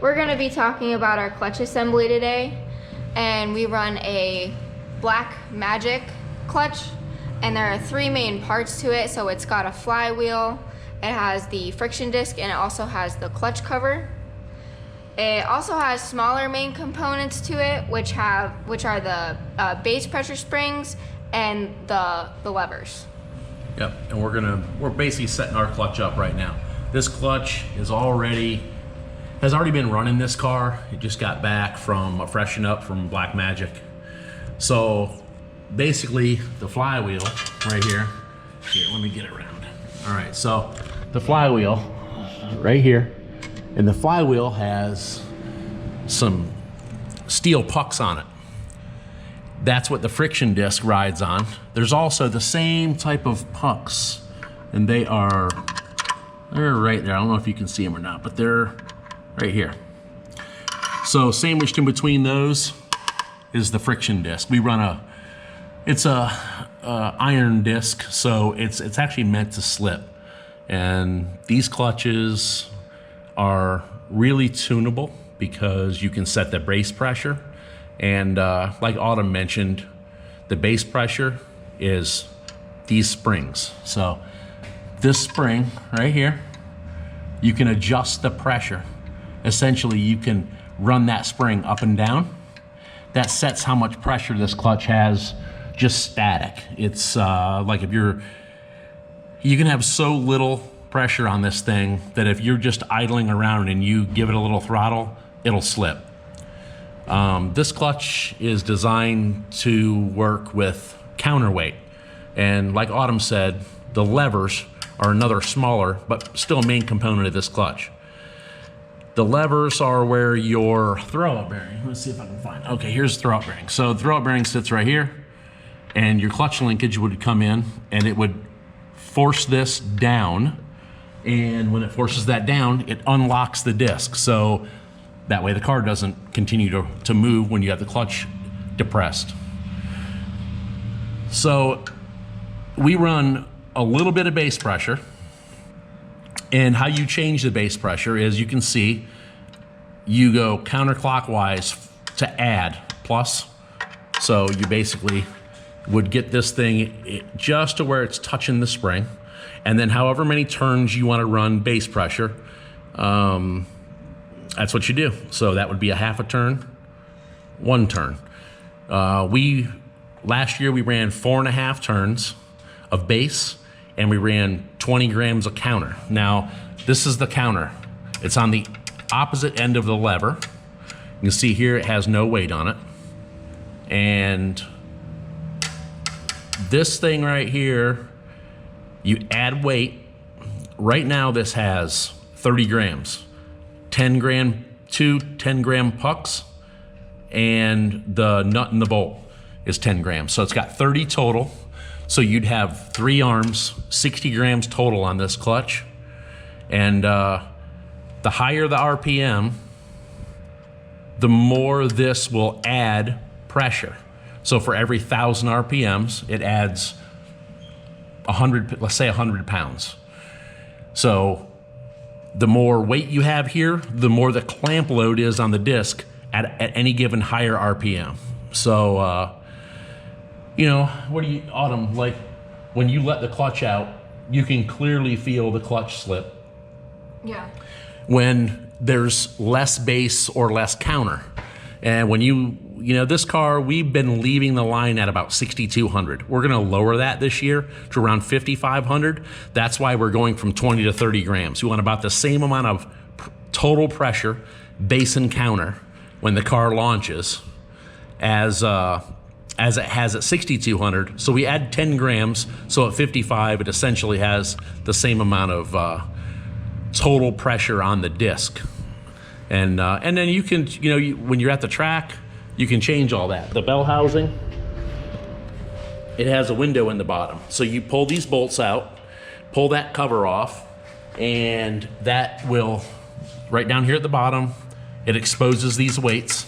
We're going to be talking about our clutch assembly today, and we run a Black Magic clutch, and there are three main parts to it. So it's got a flywheel, it has the friction disc, and it also has the clutch cover. It also has smaller main components to it, which are the base pressure springs and the levers. Yep, and we're basically setting our clutch up right now. This clutch has already been running this car. It just got back from a freshen up from Black Magic. So basically the flywheel right here, let me get it around. All right, so the flywheel right here, and the flywheel has some steel pucks on it. That's what the friction disc rides on. There's also the same type of pucks, and they're right there. I don't know if you can see them or not, but they're right here. So sandwiched in between those is the friction disc. We run it's a iron disc, so it's actually meant to slip. And these clutches are really tunable because you can set the base pressure. And like Autumn mentioned, the base pressure is these springs. So this spring right here, you can adjust the pressure. Essentially, you can run that spring up and down. That sets how much pressure this clutch has, just static. It's like if you can have so little pressure on this thing that if you're just idling around and you give it a little throttle, it'll slip. This clutch is designed to work with counterweight. And like Autumn said, the levers are another smaller, but still a main component of this clutch. The levers are where your throwout bearing, let's see if I can find it. Okay, here's the throwout bearing. So the throwout bearing sits right here, and your clutch linkage would come in, and it would force this down. And when it forces that down, it unlocks the disc. So that way the car doesn't continue to move when you have the clutch depressed. So we run a little bit of base pressure, and how you change the base pressure is, you can see, you go counterclockwise to add plus. So you basically would get this thing just to where it's touching the spring, and then however many turns you want to run base pressure, that's what you do. So that would be a half a turn, 1 turn. Last year we ran 4.5 turns of base, and we ran 20 grams of counter. Now, this is the counter. It's on the opposite end of the lever. You can see here it has no weight on it. And this thing right here, you add weight. Right now this has 30 grams. 10 gram pucks, and the nut and the bolt is 10 grams. So it's got 30 total. So you'd have 3 arms, 60 grams total on this clutch. And the higher the RPM, the more this will add pressure. So for every 1,000 RPMs, it adds 100, let's say 100 pounds. So the more weight you have here, the more the clamp load is on the disc at any given higher RPM. So, Autumn, like when you let the clutch out, you can clearly feel the clutch slip. Yeah. When there's less base or less counter. And when this car, we've been leaving the line at about 6,200. We're gonna lower that this year to around 5,500. That's why we're going from 20 to 30 grams. We want about the same amount of total pressure, base and counter, when the car launches as it has at 6,200. So we add 10 grams, so at 55, it essentially has the same amount of total pressure on the disc. And then you can, when you're at the track, you can change all that. The bell housing, it has a window in the bottom. So you pull these bolts out, pull that cover off, and that will, right down here at the bottom, it exposes these weights.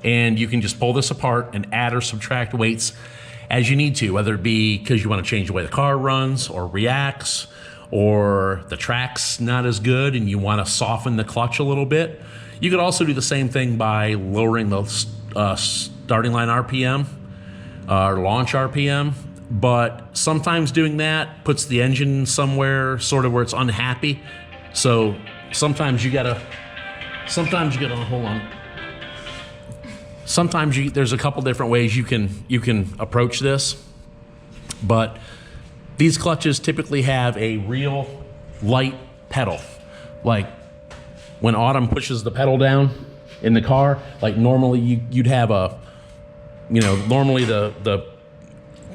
And you can just pull this apart and add or subtract weights as you need to, whether it be because you want to change the way the car runs or reacts, or the track's not as good and you want to soften the clutch a little bit. You could also do the same thing by lowering the starting line RPM or launch RPM, but sometimes doing that puts the engine somewhere sort of where it's unhappy. So sometimes you gotta hold on. Sometimes there's a couple different ways you can approach this, but these clutches typically have a real light pedal. Like when Autumn pushes the pedal down in the car, like normally you'd have normally the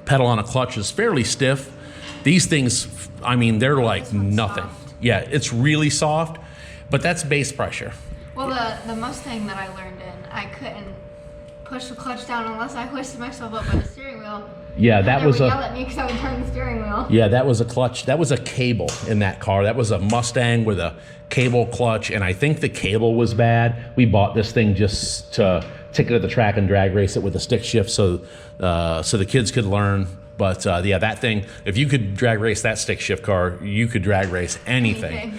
pedal on a clutch is fairly stiff. These things, I mean, they're like nothing. Soft. Yeah, it's really soft, but that's base pressure. Well, the Mustang that I learned in, I couldn't push the clutch down unless I hoisted myself up by the steering wheel. Yeah, And that they was would a yell at me because I would turn the steering wheel. yeah, that was a clutch. That was a cable in that car. That was a Mustang with a cable clutch, and I think the cable was bad. We bought this thing just to take it to the track and drag race it with a stick shift, so the kids could learn. But yeah, that thing, if you could drag race that stick shift car, you could drag race anything.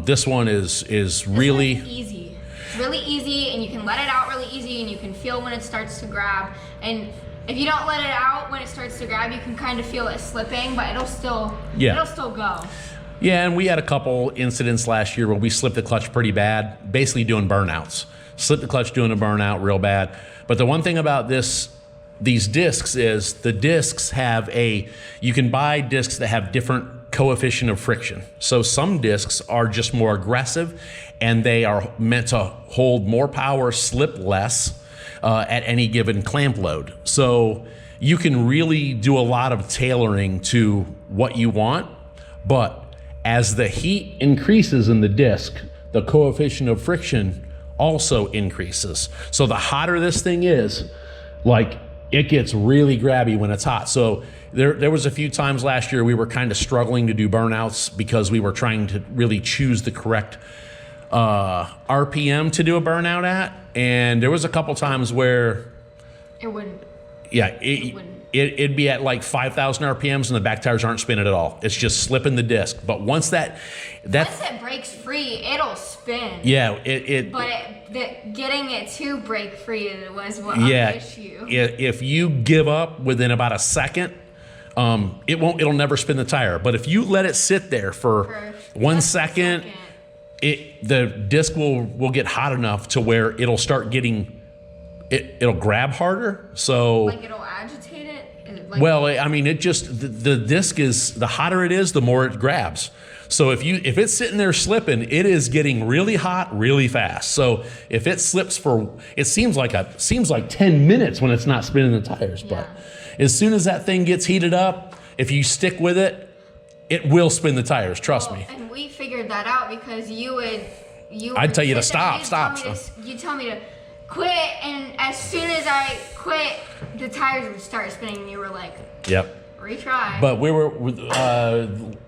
This one is really easy. It's really easy, and you can let it out really easy, and you can feel when it starts to grab. And if you don't let it out when it starts to grab, you can kind of feel it slipping, but it'll still go. Yeah, and we had a couple incidents last year where we slipped the clutch pretty bad, basically doing burnouts. Slipped the clutch doing a burnout real bad. But the one thing about these discs is the discs have you can buy discs that have different coefficient of friction. So some discs are just more aggressive, and they are meant to hold more power, slip less at any given clamp load. So you can really do a lot of tailoring to what you want, but as the heat increases in the disc, the coefficient of friction also increases. So the hotter this thing is, like, it gets really grabby when it's hot. So there was a few times last year we were kind of struggling to do burnouts because we were trying to really choose the correct RPM to do a burnout at, and there was a couple times where it wouldn't. Yeah, it'd be at like 5,000 RPMs and the back tires aren't spinning at all. It's just slipping the disc. But once it breaks free, it'll spin. Yeah, getting it to break free was the issue. If you give up within about a second, it'll never spin the tire. But if you let it sit there for 1 second, the disc will get hot enough to where it'll start getting. It'll grab harder, so like it'll agitate it. Well, I mean, it just the disc is, the hotter it is, the more it grabs. So if it's sitting there slipping, it is getting really hot really fast. So if it slips it seems like 10 minutes when it's not spinning the tires. Yeah. But as soon as that thing gets heated up, if you stick with it, it will spin the tires. Trust me. And we figured that out because I'd tell you to stop. You tell me to quit, and as soon as I quit, the tires would start spinning, and you were like, "Yep, retry." But we were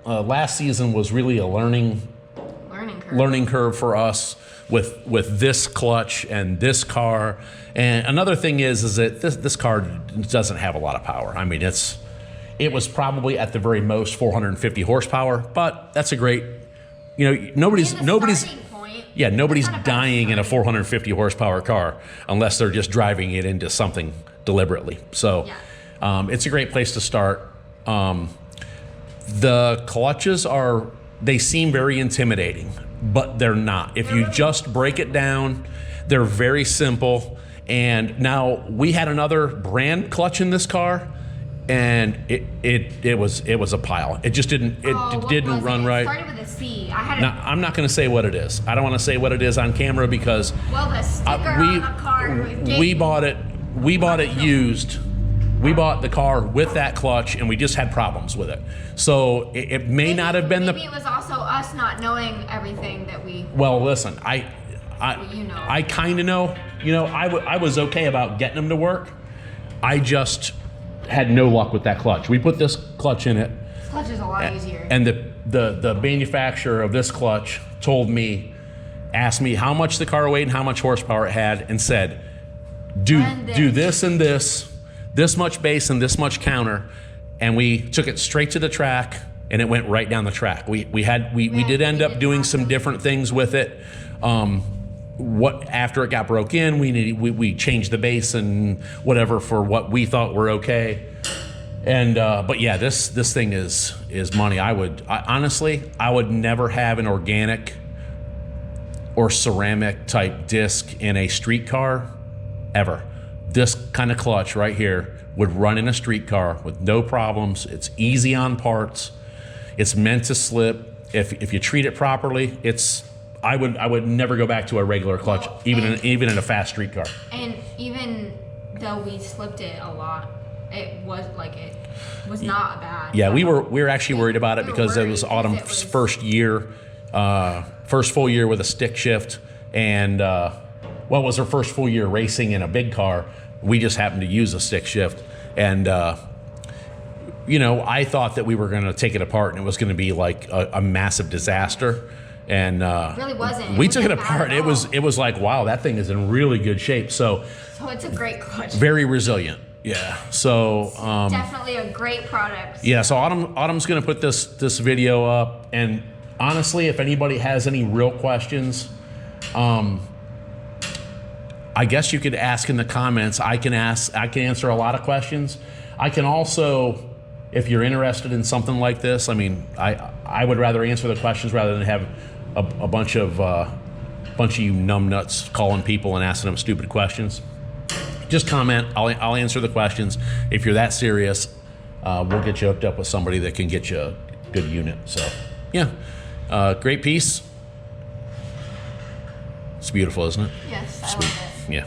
last season was really a learning curve for us with this clutch and this car. And another thing is that this car doesn't have a lot of power. I mean, it was probably at the very most 450 horsepower, but that's a great, nobody's dying in a 450 horsepower car unless they're just driving it into something deliberately. So it's a great place to start. The clutches they seem very intimidating, but they're not. If you just break it down, they're very simple. And now we had another brand clutch in this car, and it was a pile. It just didn't run right. It started with a C. I'm not going to say what it is. I don't want to say what it is on camera because the sticker on the car. We bought it used. We bought the car with that clutch, and we just had problems with it. So it may not have been maybe it was also us not knowing everything that we. Well, listen, I kind of know. I was okay about getting them to work. I just had no luck with that clutch. We put this clutch in it. This clutch is a lot easier. And the manufacturer of this clutch asked me how much the car weighed and how much horsepower it had, and said, do this and this much base and this much counter, and we took it straight to the track, and it went right down the track. We did end up doing some different things with it. what after it got broke in, we changed the base and whatever for what we thought were okay. And but yeah, this thing is money. Honestly, I would never have an organic or ceramic type disc in a street car ever. This kind of clutch right here would run in a street car with no problems. It's easy on parts. It's meant to slip. If you treat it properly, I would never go back to a regular clutch, Well, even in a fast street car. And even though we slipped it a lot, it was not bad. Yeah, we were actually worried about it We were because it worried was because Autumn's it was- first full year with a stick shift, and well, it was her first full year racing in a big car. We just happened to use a stick shift, and you know, I thought that we were going to take it apart and it was going to be like a massive disaster. And It really wasn't. We It took it wasn't bad apart. at all. It was like, wow, that thing is in really good shape. So So it's a great clutch. very resilient. Yeah. So Definitely a great product. yeah. So Autumn's going to put this video up, and honestly, if anybody has any real questions, I guess you could ask in the comments. I can answer a lot of questions. I can also, if you're interested in something like this, I mean, I would rather answer the questions rather than have a bunch of you numbnuts calling people and asking them stupid questions. Just comment. I'll answer the questions. If you're that serious, we'll get you hooked up with somebody that can get you a good unit. So yeah, great piece. It's beautiful, isn't it? Yes, I Sweet. love it. Yeah.